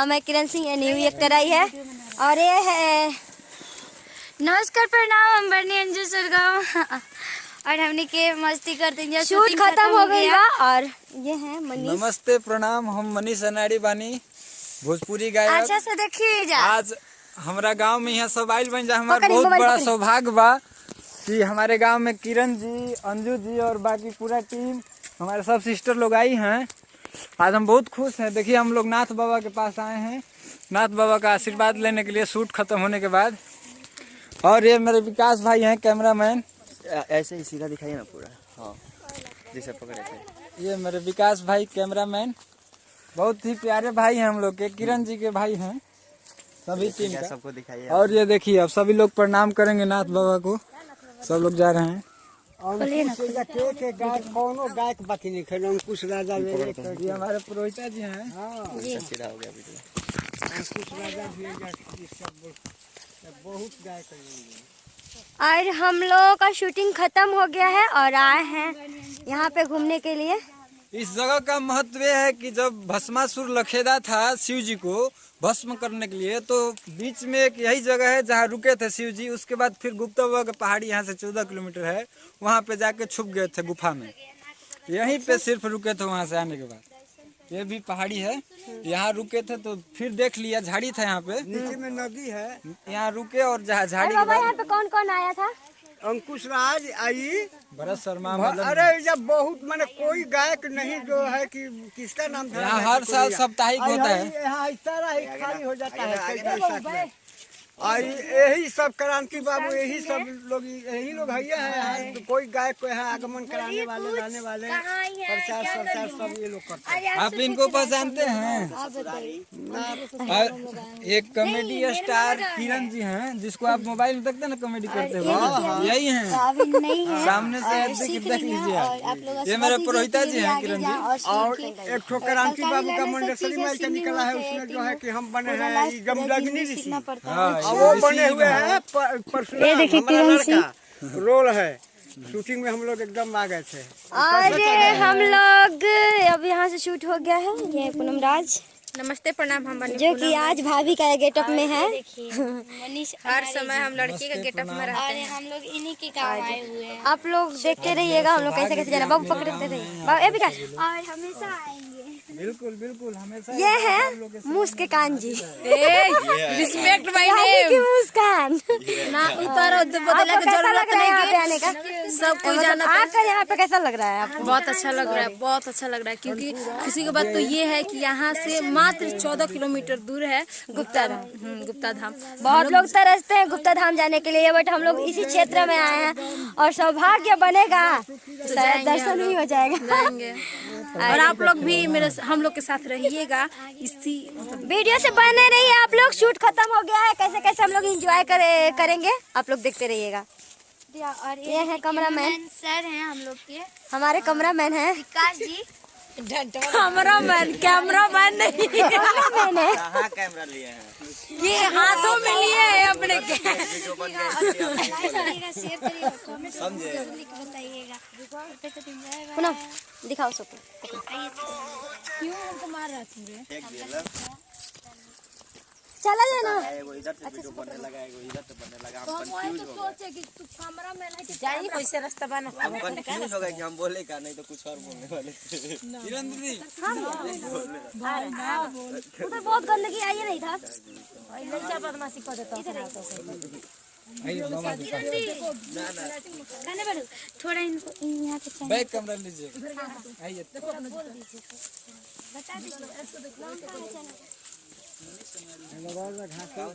मैं किरण Singh new actor I है और ये है नमस्कार प्रणाम हम बरनी अंजू सरगांव और हमने के मस्ती करते हैं शूट खत्म हो गई बा और ये है मनीष। नमस्ते प्रणाम हम मनीष अनाड़ी बानी भोजपुरी गायक। अच्छा से देखिए जा आज हमारा गांव में यहाँ सब आइल बन जा हमारा बहुत बड़ा सौभाग्य बा कि हमारे गांव में किरण जी अंजू जी और बाकी पूरा टीम हमारे सब सिस्टर लोग आई हैं। आज हम बहुत खुश हैं। देखिए हम लोग नाथ बाबा के पास आए हैं नाथ बाबा का आशीर्वाद लेने के लिए शूट खत्म होने के बाद। और ये मेरे विकास भाई हैं कैमरामैन। ऐसे ही सीधा दिखाइए ना पूरा। हाँ जैसे पकड़े थे। ये मेरे विकास भाई कैमरामैन बहुत ही प्यारे भाई हैं हम लोग के। किरण जी के भाई हैं सभी टीम का। सबको दिखाइए। और ये देखिए अब सभी लोग प्रणाम करेंगे नाथ बाबा को। सब लोग जा रहे हैं। गायक बाकी नहीं खेलो अंकुश राजा ये हमारे पुरोहिता जी हैं। सीधा हो गया वीडियो। अंकुश राजा बहुत गायक और हम लोगों का शूटिंग खत्म हो गया है और आए हैं यहाँ पे घूमने के लिए। इस जगह का महत्व यह है कि जब भस्मासुर लखेदा था शिव जी को भस्म करने के लिए तो बीच में एक यही जगह है जहाँ रुके थे शिव जी। उसके बाद फिर गुप्ता बाबा का पहाड़ी यहाँ से 14 किलोमीटर है वहाँ पे जाके छुप गए थे गुफा में। यहीं पे सिर्फ रुके थे वहाँ से आने के बाद। ये भी पहाड़ी है यहाँ रुके थे तो फिर देख लिया झाड़ी था यहाँ पे नीचे में नदी है यहाँ रुके और झाड़ी बाबा यहाँ पे कौन कौन आया था? अंकुश राज आई भरत शर्मा। अरे जब बहुत मैंने कोई गायक नहीं जो है कि किसका नाम था। यहाँ हर साल साप्ताहिक होता है। यहाँ सारा ही खाली हो जाता है और यही सब क्रांति बाबू यही सब लोग है। तो कोई गायक को यहाँ आगमन कराने वाले लाने वाले प्रचार सरकार सब ये लोग करते हैं। आप इनको पहचानते हैं? एक कॉमेडी स्टार किरण जी हैं जिसको आप मोबाइल में देखते हैं ना कॉमेडी करते हुए यही हैं। सामने से देख लीजिए आप। ये मेरे पुरोहिता जी हैं किरण जी। और एक ठो क्रांति बाबू का मंडसरी माइल का निकला है उसमें जो है कि हम बने हैं जमदग्नि ऋषि। वो बने हुए हैं परशुराम हमारा लड़का रोल है। शूटिंग में हम लोग एकदम आ गए थे। और हम लोग अब यहाँ से शूट हो गया है। ये पूनम राज नमस्ते प्रणाम हम जो कि आज भाभी का गेटअप में है। मनीष हर समय हम लड़की का गेटअप में रहते हैं। हम लोग इन्हीं के काम आए हुए हैं। आप लोग देखते रहिएगा हम लोग कैसे कैसे जाना। बाबू पकड़ते रहिए बाबू ए विकास और हमेशा आएंगे। बिल्कुल बिल्कुल हमेशा। ये है Muskan ji. Respect my name name. मुस्कान ना उतारो बदलने की जरूरत नहीं यहाँ पे आने का। सब कुछ जाना। आकर यहाँ पे कैसा लग रहा है आपको? बहुत अच्छा लग रहा है बहुत अच्छा लग रहा है क्योंकि खुशी की बात तो ये है कि यहाँ से मात्र 14 किलोमीटर दूर है गुप्ता धाम। गुप्ता धाम बहुत लोग तरसते हैं गुप्ता धाम जाने के लिए बट हम लोग इसी क्षेत्र में आए हैं और सौभाग्य बनेगा तो शायद दर्शन भी हो जाएगा। और आप लोग भी मेरे हम लोग के साथ रहिएगा इसी वीडियो से बने रहिए आप लोग। शूट खत्म हो गया है कैसे कैसे हम लोग एंजॉय करेंगे आप लोग देखते रहिएगा। और ये है कैमरामैन सर हैं हम लोग के हमारे कैमरामैन है विकास जी। कैमरामैन नहीं कहाँ कैमरा लिए हैं? ये हाथों में लिए हैं अपने के। समझे? पुनः दिखाओ सबको। क्यों हमको मार रहा है? चला लेना एगो इधर से वीडियो बनने लगा एगो इधर से बनने लगा। हम कंफ्यूज हो गए। सोचे कि तू कैमरामैन है कि जाइए कैसे रास्ता बना। हम कंफ्यूज हो गए कि हम बोले का नहीं तो कुछ और बोलने वाले थे। किरण दीदी उधर बहुत गंदगी आई नहीं था। लड़का बदमाशी कर देता है। थोड़ा इनको यहाँ पे बैक कैमरा लीजिए। आइए पागल है क्या?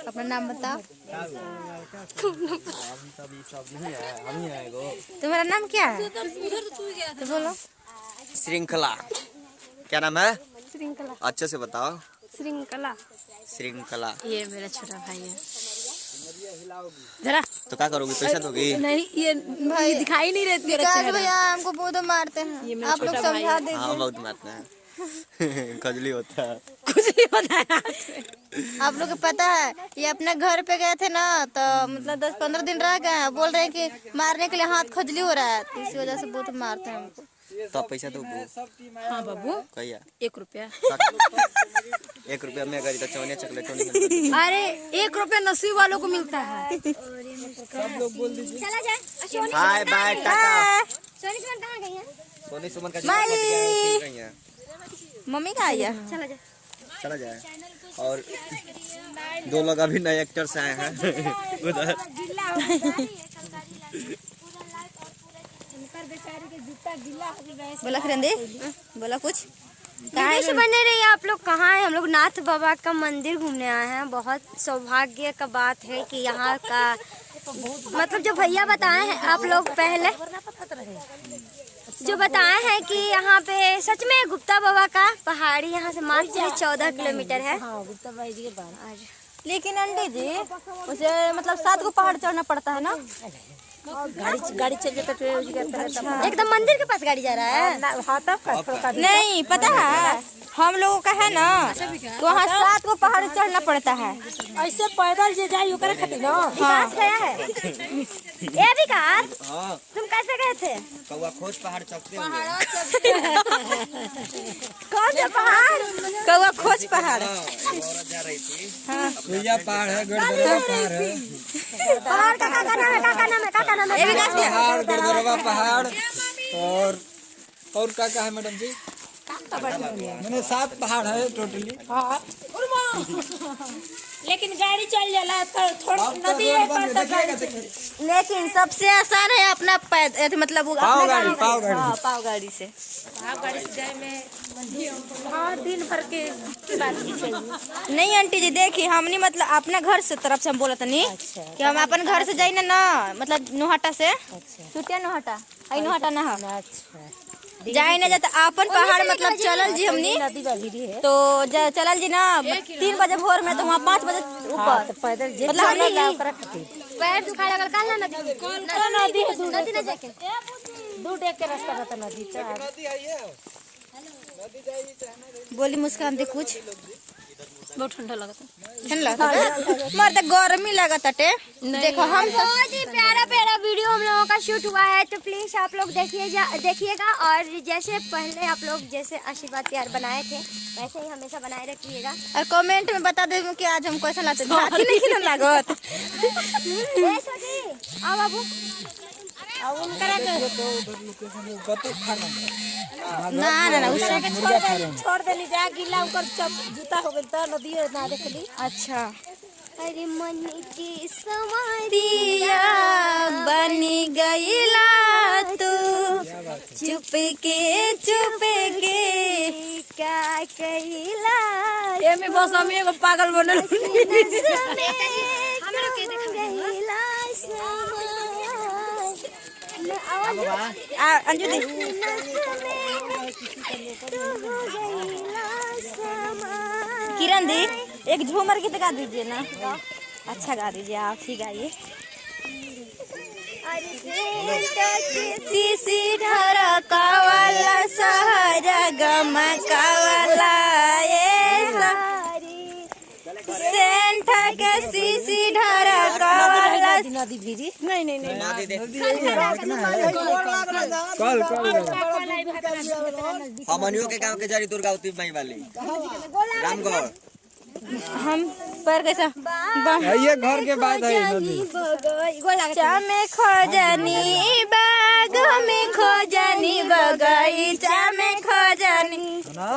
अपना नाम बताओ। तुम्हारा नाम क्या है? तो बोलो। श्रृंखला। क्या नाम है? श्रृंखला। अच्छे से बताओ। श्रृंखला। श्रृंखला। ये मेरा छोटा भाई है। जरा तो क्या करोगी पैसा दोगी? नहीं ये भाई दिखाई नहीं रहती है भैया हमको बहुत मारते हैं आप लोग समझा दीजिए। हाँ बहुत मारते हैं। खजली होता है कुछ नहीं होता है। आप लोग को पता है ये अपने घर पे गए थे ना तो मतलब 10-15 दिन रह गए बोल रहे हैं कि मारने के लिए हाथ खजली हो रहा है तो इसी वजह से बहुत मारते हैं हमको। तो पैसा तो सब टीम हाँ बाबू कहिया 1 रुपया 1 रुपया में अगर तो चौनिया चॉकलेट तो नहीं अरे 1 रुपया नसीब वालों को मिलता है। सब लोग बोल दीजिए। चला जाए हाय बाय टाटा। सोनी सुमन कहाँ गई है? सोनी सुमन का मम्मी का आया चला जाए। चला जाए। और 2 लोग अभी नए एक्टर्स आए हैं उधर। बोला खरंदे बोला कुछ वीडियो से बने रहिए। आप लोग कहाँ हैं? हम लोग नाथ बाबा का मंदिर घूमने आए हैं। बहुत सौभाग्य का बात है कि यहाँ का मतलब जो भैया बताए हैं आप लोग पहले जो बताए हैं कि यहाँ पे सच में गुप्ता बाबा का पहाड़ी यहाँ से मात्र 14 किलोमीटर है। लेकिन आंटी जी उसे मतलब 7 को पहाड़ चढ़ना पड़ता है ना। गाड़ी चल जाता है एकदम मंदिर के पास गाड़ी जा रहा है। नहीं पता है हम लोगों का है ना तो वहाँ 7 को पहाड़ चढ़ना पड़ता है। ऐसे पैदल जे जाई ओकरे खातिर ना। विकास गया है। ए विकास हां तुम कैसे गए थे? कौवा खोज पहाड़ चढ़ते हुए कौन सा पहाड़? कौवा खोज पहाड़। औरत जा रही थी। कोइया पहाड़ है, गढ़दरवा पहाड़ है। पहाड़ का क्या नाम है? क्या नाम है? क्या नाम है? पहाड़ गढ़दरवा पहाड़ और क्या है मैडम जी? मैंने 7 पहाड़ है टोटली। लेकिन गाड़ी चल जाला तो थोड़ा नदी है पर तक। लेकिन सबसे आसान है अपना पैद मतलब वो पाव अपना गाड़ी, पाव गाड़ी। हाँ, पाव गाड़ी से। गाड़ी से जाए में हाँ दिन भर के बात की चाहिए। नहीं आंटी जी देखिए हमने मतलब अपना घर से तरफ से हम बोला नहीं कि हम अपन घर से जाए ना मतलब नोहटा से छुटिया नोहटा आई नोहटा ना जाए ना जाता अपन पहाड़ मतलब चलल जी हमनी नदी बगी है तो चलल जी ना 3 बजे भोर में तो वहाँ 5 बजे ऊपर पैदल जे मतलब हमनी ओकरा खातिर पैर दुखा लगल काला नदी नदी है दूर नदी न जाके दूर देख के रास्ता रहता नदी चार नदी आई है। बोली मुस्कान दे कुछ बहुत ठंडा लगता ठंड लगता मर तो गर्मी लगता टे देखो हम बहुत ही प्यारा प्यारा वीडियो हम लोगों का शूट हुआ है तो प्लीज आप लोग देखिएगा और जैसे पहले आप लोग जैसे आशीर्वाद प्यार बनाए थे वैसे ही हमेशा बनाए रखिएगा। और कमेंट में बता दे कि आज हम कैसा लाते हाथी नहीं खिलन लागत ए छोटी आओ बाबू अब उनकरा के कतो खाना ना उससे छोड़ देली जा गिला ऊपर जूता हो गेल त नदी ना देखली। अच्छा अरे मन की समारिया बनी गईला तू चुप के क्या कहिला ये में बस हम एगो पागल बनल अंजू दी किरण दी एक झूमर गीत गा दीजिए ना। अच्छा गा दीजिए आप ही गाइए। सीसी ढरका वाला सहरा गमका वाला सेंट के सीसी ढरका वाला नदी भिरी नहीं नदी देख कल हमनियों के गांव के जड़ी दुर्गावती माई वाली रामगढ़ हम पर कैसा ये घर के बाद है नदी। में खोजनी बाग में खोजनी बगीचा में खोजनी ना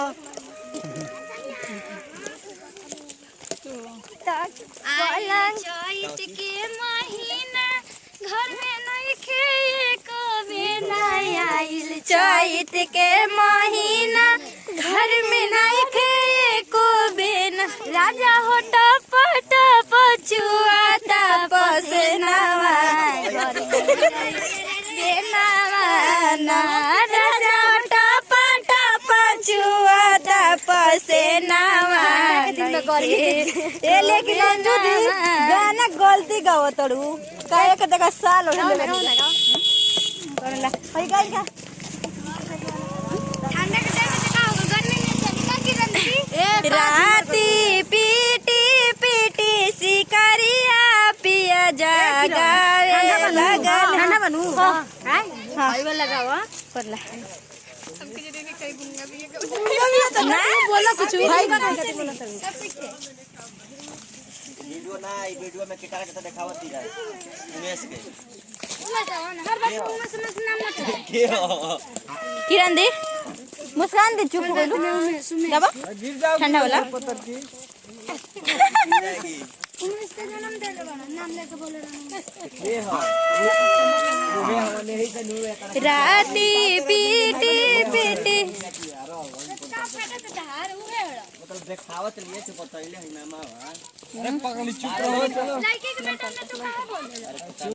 चैत के महीना घर में नहीं खे कभी नहीं आइल चैत के महीना घर में नहीं खे को बेन राजा हो टप टप चुआता पसनावा ना राजा टप टप चुआता पसनावा ये लेकिन अंजू दी गाना गलती गाओ तड़ू काहे के देखा साल हो गए करला होई गई का ठंडा के टाइम में का होगा गर्मी में चलता की रंदी राती पीटी शिकारिया पिया जागावे लगल ठंडा बनू हां लगावा परला बोला कुछ भाई का वीडियो ना आई वीडियो में किटारा के दिखावत ही जाए उमेश के के हो किरण दी मुस्कान दी चुप हो गइलू दबा गिर जाओ ठंडा वाला पत्थर की जाएगी ये हाँ राती पीटी पीटी मतलब दिखावत लिए तो बतैले है ना मां अरे पगली चुप रहो चलो